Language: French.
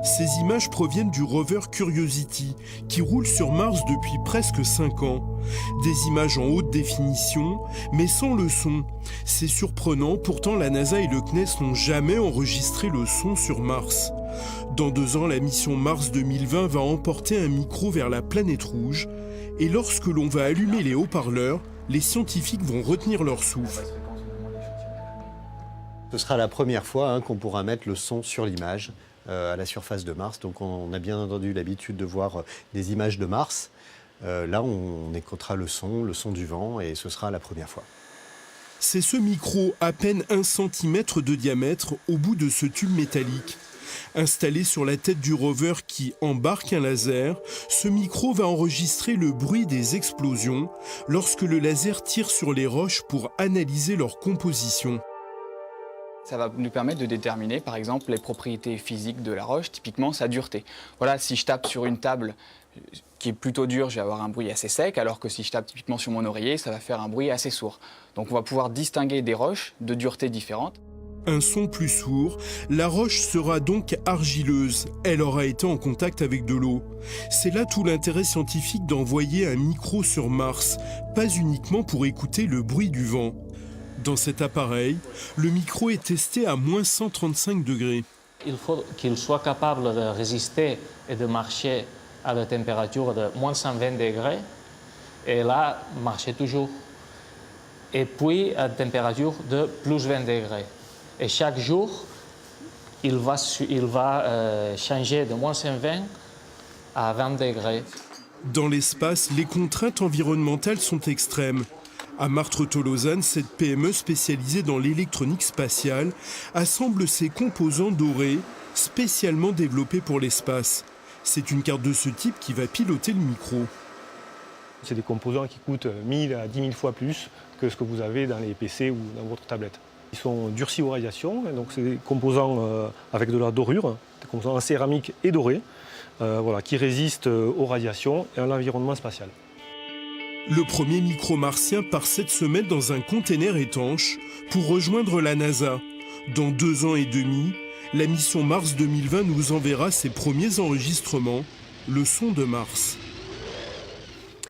Ces images proviennent du rover Curiosity, qui roule sur Mars depuis presque 5 ans. Des images en haute définition, mais sans le son. C'est surprenant, pourtant la NASA et le CNES n'ont jamais enregistré le son sur Mars. Dans 2 ans, la mission Mars 2020 va emporter un micro vers la planète rouge, et lorsque l'on va allumer les haut-parleurs, les scientifiques vont retenir leur souffle. Ce sera la première fois qu'on pourra mettre le son sur l'image à la surface de Mars. Donc on a bien entendu l'habitude de voir des images de Mars. Là, on écoutera le son du vent, et ce sera la première fois. C'est ce micro, à peine 1 cm de diamètre, au bout de ce tube métallique. Installé sur la tête du rover qui embarque un laser, ce micro va enregistrer le bruit des explosions lorsque le laser tire sur les roches pour analyser leur composition. Ça va nous permettre de déterminer, par exemple, les propriétés physiques de la roche, typiquement sa dureté. Voilà, si je tape sur une table qui est plutôt dure, je vais avoir un bruit assez sec, alors que si je tape typiquement sur mon oreiller, ça va faire un bruit assez sourd. Donc on va pouvoir distinguer des roches de dureté différentes. Un son plus sourd, la roche sera donc argileuse. Elle aura été en contact avec de l'eau. C'est là tout l'intérêt scientifique d'envoyer un micro sur Mars, pas uniquement pour écouter le bruit du vent. Dans cet appareil, le micro est testé à moins 135 degrés. Il faut qu'il soit capable de résister et de marcher à la température de moins 120 degrés. Et là, marcher toujours. Et puis à la température de plus 20 degrés. Et chaque jour, il va changer de moins 120 à 20 degrés. Dans l'espace, les contraintes environnementales sont extrêmes. À Martres-Tolosane, cette PME spécialisée dans l'électronique spatiale assemble ses composants dorés, spécialement développés pour l'espace. C'est une carte de ce type qui va piloter le micro. C'est des composants qui coûtent 1000 à 10 000 fois plus que ce que vous avez dans les PC ou dans votre tablette. Ils sont durcis aux radiations, donc c'est des composants avec de la dorure, des composants en céramique et dorés, qui résistent aux radiations et à l'environnement spatial. Le premier micro martien part cette semaine dans un container étanche pour rejoindre la NASA. Dans 2 ans et demi, la mission Mars 2020 nous enverra ses premiers enregistrements, le son de Mars.